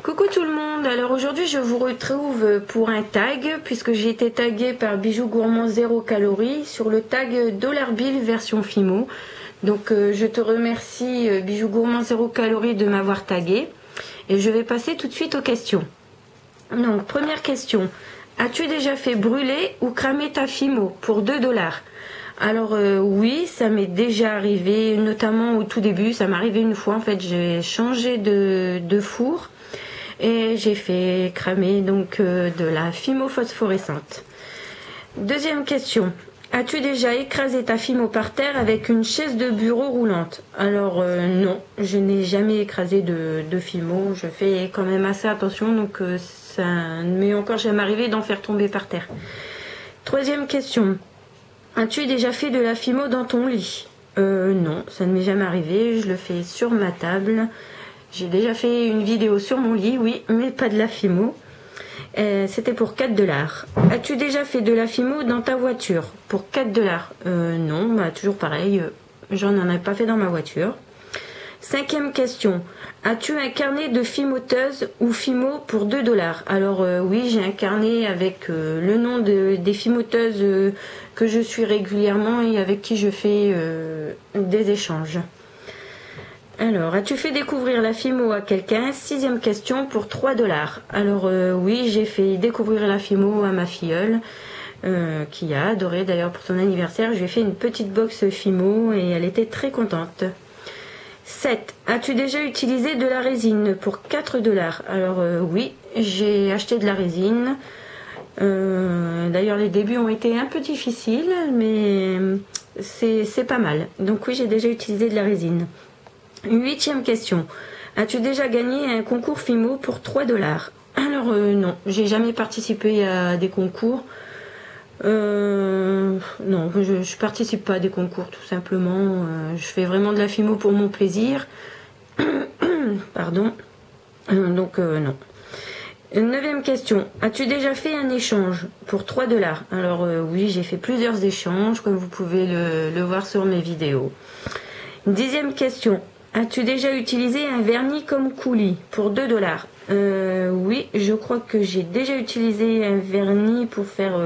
Coucou tout le monde, alors aujourd'hui je vous retrouve pour un tag puisque j'ai été taguée par Bijoux Gourmand 0 calories sur le tag Dollar Bill version Fimo. Donc je te remercie Bijoux Gourmand 0 calories de m'avoir tagué et je vais passer tout de suite aux questions. Donc première question, as-tu déjà fait brûler ou cramer ta Fimo pour 2 $? Alors oui, ça m'est déjà arrivé, notamment au tout début, ça m'est arrivé une fois en fait, j'ai changé de four. Et j'ai fait cramer donc de la Fimo phosphorescente. Deuxième question. As-tu déjà écrasé ta Fimo par terre avec une chaise de bureau roulante? Alors non, je n'ai jamais écrasé de Fimo. Je fais quand même assez attention, donc ça ne m'est encore jamais arrivé d'en faire tomber par terre. Troisième question. As-tu déjà fait de la Fimo dans ton lit? Non, ça ne m'est jamais arrivé. Je le fais sur ma table. J'ai déjà fait une vidéo sur mon lit, oui, mais pas de la Fimo. C'était pour 4 $. As-tu déjà fait de la Fimo dans ta voiture pour 4 $? Non, bah, toujours pareil, j'en ai pas fait dans ma voiture. Cinquième question. As-tu un carnet de fimoteuse ou Fimo pour 2 $? Alors oui, j'ai un carnet avec le nom des fimoteuses que je suis régulièrement et avec qui je fais des échanges. Alors, as-tu fait découvrir la Fimo à quelqu'un? Sixième question pour 3 $. Alors oui, j'ai fait découvrir la Fimo à ma filleule, qui a adoré d'ailleurs pour son anniversaire. Je lui ai fait une petite box Fimo et elle était très contente. 7. As-tu déjà utilisé de la résine pour 4 $? Alors oui, j'ai acheté de la résine. D'ailleurs, les débuts ont été un peu difficiles, mais c'est pas mal. Donc oui, j'ai déjà utilisé de la résine. Huitième question. As-tu déjà gagné un concours Fimo pour 3 $? Alors non, j'ai jamais participé à des concours. Non, je participe pas à des concours tout simplement. Je fais vraiment de la Fimo pour mon plaisir. Pardon. Donc non. Neuvième question. As-tu déjà fait un échange pour 3 $? Alors oui, j'ai fait plusieurs échanges, comme vous pouvez le voir sur mes vidéos. Dixième question. As-tu déjà utilisé un vernis comme coulis pour 2 $? Oui, je crois que j'ai déjà utilisé un vernis pour faire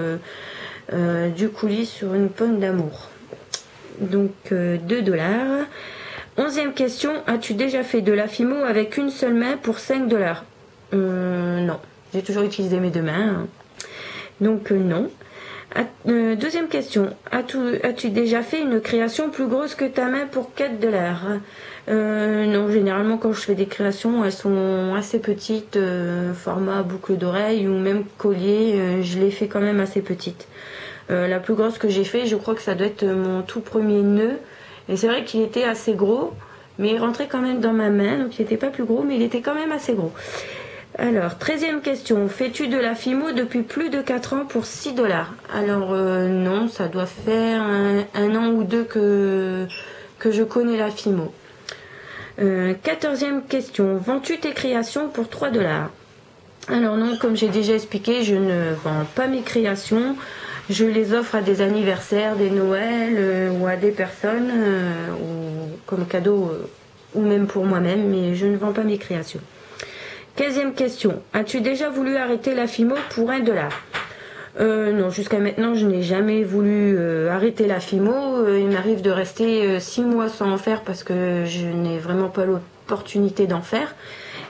du coulis sur une pomme d'amour. Donc 2 $. Onzième question. As-tu déjà fait de la Fimo avec une seule main pour 5 $? Non, j'ai toujours utilisé mes deux mains. Donc non. Deuxième question. As-tu déjà fait une création plus grosse que ta main pour 4 $? Non, généralement quand je fais des créations, elles sont assez petites, format boucle d'oreille ou même collier, je les fais quand même assez petites. La plus grosse que j'ai fait, je crois que ça doit être mon tout premier nœud. Et c'est vrai qu'il était assez gros, mais il rentrait quand même dans ma main, donc il n'était pas plus gros, mais il était quand même assez gros. Alors, 13e question. Fais-tu de la Fimo depuis plus de 4 ans pour 6 $? Alors, non, ça doit faire un an ou deux que je connais la Fimo. 14e question. Vends-tu tes créations pour 3 $? Alors non, comme j'ai déjà expliqué, je ne vends pas mes créations. Je les offre à des anniversaires, des Noëls ou à des personnes ou comme cadeau ou même pour moi-même, mais je ne vends pas mes créations. 15e question. As-tu déjà voulu arrêter la Fimo pour 1 $? Non, jusqu'à maintenant, je n'ai jamais voulu arrêter la Fimo. Il m'arrive de rester 6 mois sans en faire parce que je n'ai vraiment pas l'opportunité d'en faire.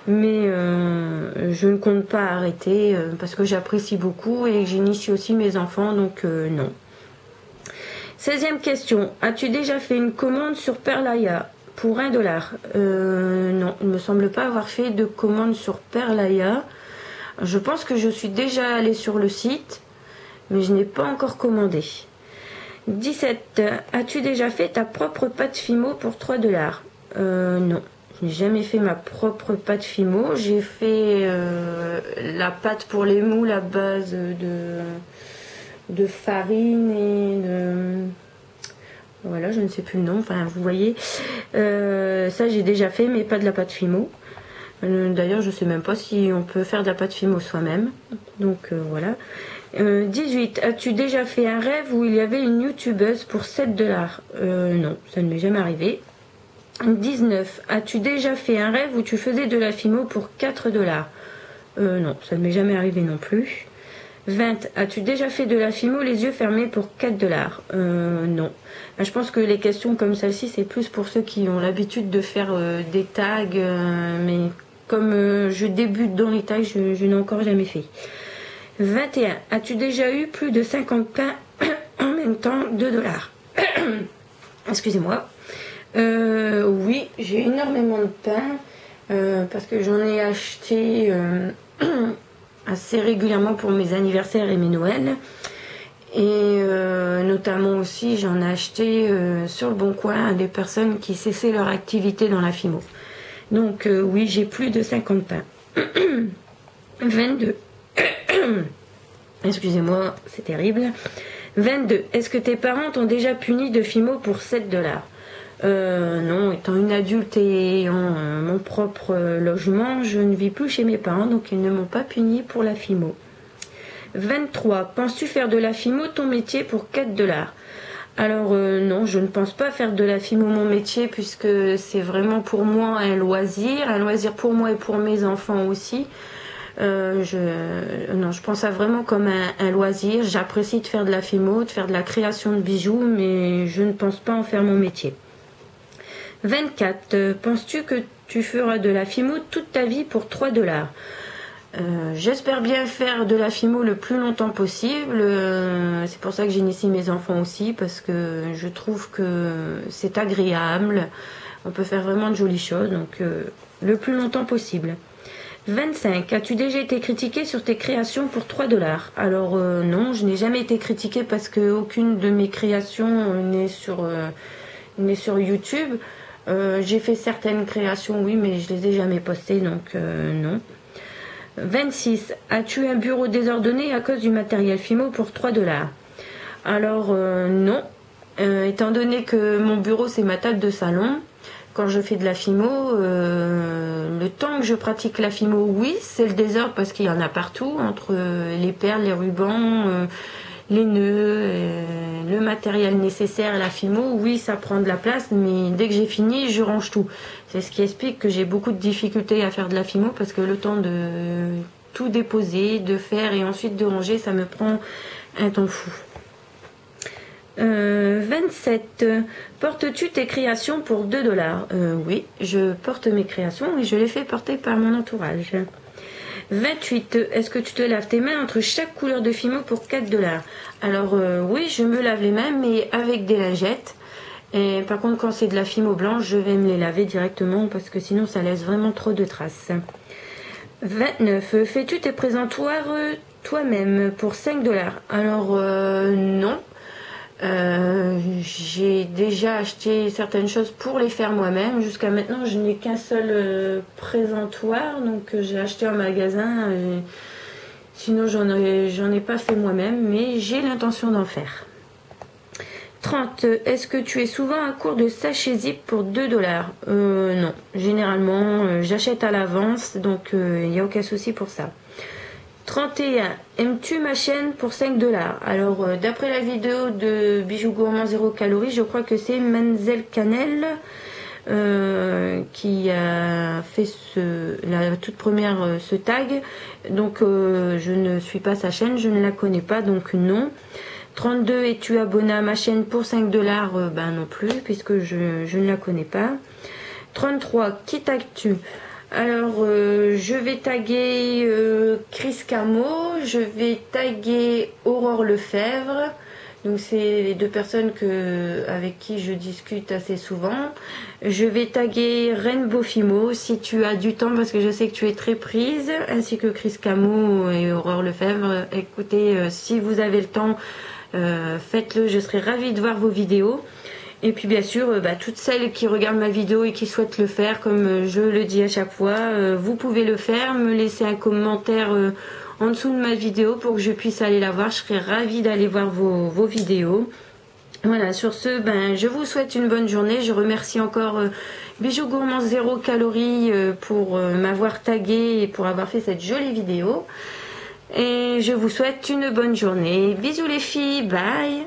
Mais je ne compte pas arrêter parce que j'apprécie beaucoup et que j'initie aussi mes enfants, donc non. 16e question. As-tu déjà fait une commande sur Perlaya pour 1 $? Non, il ne me semble pas avoir fait de commande sur Perlaya. Je pense que je suis déjà allée sur le site, mais je n'ai pas encore commandé. 17. As-tu déjà fait ta propre pâte Fimo pour 3 $? Non, je n'ai jamais fait ma propre pâte Fimo. J'ai fait la pâte pour les moules à base de farine et de... Voilà, je ne sais plus le nom, enfin vous voyez. Ça j'ai déjà fait, mais pas de la pâte Fimo. D'ailleurs, je ne sais même pas si on peut faire de la pâte Fimo soi-même. Donc voilà. 18. As-tu déjà fait un rêve où il y avait une youtubeuse pour 7 $? Non, ça ne m'est jamais arrivé. 19. As-tu déjà fait un rêve où tu faisais de la fimo pour 4 $? Non, ça ne m'est jamais arrivé non plus. 20. As-tu déjà fait de la fimo les yeux fermés pour 4 $? Non. Je pense que les questions comme celle-ci, c'est plus pour ceux qui ont l'habitude de faire des tags, mais comme je débute dans les tags, je n'ai encore jamais fait. 21. As-tu déjà eu plus de 50 pains en même temps, 2 $? Excusez-moi. Oui, j'ai énormément de pain parce que j'en ai acheté assez régulièrement pour mes anniversaires et mes Noëls. Et notamment aussi, j'en ai acheté sur le Bon Coin à des personnes qui cessaient leur activité dans la fimo. Donc oui, j'ai plus de 50 pains. 22. Excusez-moi, c'est terrible. 22. Est-ce que tes parents t'ont déjà puni de fimo pour 7 $? Non, étant une adulte et ayant mon propre logement, je ne vis plus chez mes parents, donc ils ne m'ont pas puni pour la fimo. 23. Penses-tu faire de la fimo ton métier pour 4 $? Alors non, je ne pense pas faire de la fimo mon métier puisque c'est vraiment pour moi un loisir pour moi et pour mes enfants aussi. Je pense à vraiment comme un loisir. J'apprécie de faire de la fimo, de faire de la création de bijoux, mais je ne pense pas en faire mon métier. 24. Penses-tu que tu feras de la fimo toute ta vie pour 3 $? J'espère bien faire de la fimo le plus longtemps possible. C'est pour ça que j'initie mes enfants aussi, parce que je trouve que c'est agréable. On peut faire vraiment de jolies choses, donc le plus longtemps possible. 25. As-tu déjà été critiqué sur tes créations pour 3 $? Alors non, je n'ai jamais été critiquée parce qu'aucune de mes créations n'est sur YouTube. J'ai fait certaines créations, oui, mais je les ai jamais postées, donc non. 26. As-tu un bureau désordonné à cause du matériel fimo pour 3 $? Alors non. Étant donné que mon bureau c'est ma table de salon, quand je fais de la fimo, le temps que je pratique la fimo, oui, c'est le désordre parce qu'il y en a partout, entre les perles, les rubans, les nœuds, le matériel nécessaire à la fimo, oui, ça prend de la place, mais dès que j'ai fini, je range tout. C'est ce qui explique que j'ai beaucoup de difficultés à faire de la fimo parce que le temps de tout déposer, de faire et ensuite de ranger, ça me prend un temps fou. 27. Portes-tu tes créations pour 2 $? Oui, je porte mes créations et je les fais porter par mon entourage. 28. Est-ce que tu te laves tes mains entre chaque couleur de fimo pour 4 $? Alors oui, je me lave les mains, mais avec des lingettes. Et par contre, quand c'est de la fimo blanche, je vais me les laver directement parce que sinon ça laisse vraiment trop de traces. 29. Fais-tu tes présentoirs toi-même pour 5 $? Alors non. J'ai déjà acheté certaines choses pour les faire moi-même. Jusqu'à maintenant, je n'ai qu'un seul présentoir, donc j'ai acheté en magasin. Sinon, j'en ai pas fait moi-même, mais j'ai l'intention d'en faire. 30. Est-ce que tu es souvent à court de sachets zip pour 2 $? Non. Généralement, j'achète à l'avance, donc il n'y a aucun souci pour ça. 31. Aimes-tu ma chaîne pour 5 $? Alors, d'après la vidéo de Bijoux Gourmands 0 calories, je crois que c'est Menzel Canel qui a fait la toute première ce tag. Donc, je ne suis pas sa chaîne, je ne la connais pas, donc non. 32. Es-tu abonné à ma chaîne pour 5 $? Ben non plus, puisque je ne la connais pas. 33. Qui tagues-tu? Alors, je vais taguer Chris Camo, je vais taguer Aurore Lefebvre. Donc, c'est les deux personnes avec qui je discute assez souvent. Je vais taguer Rainbow Fimo si tu as du temps, parce que je sais que tu es très prise, ainsi que Chris Camo et Aurore Lefebvre. Écoutez, si vous avez le temps, faites-le, je serai ravie de voir vos vidéos. Et puis bien sûr, toutes celles qui regardent ma vidéo et qui souhaitent le faire, comme je le dis à chaque fois, vous pouvez le faire, me laisser un commentaire en dessous de ma vidéo pour que je puisse aller la voir. Je serai ravie d'aller voir vos vidéos. Voilà, sur ce, je vous souhaite une bonne journée. Je remercie encore Bijoux Gourmands 0 calories pour m'avoir tagué et pour avoir fait cette jolie vidéo. Et je vous souhaite une bonne journée. Bisous les filles, bye!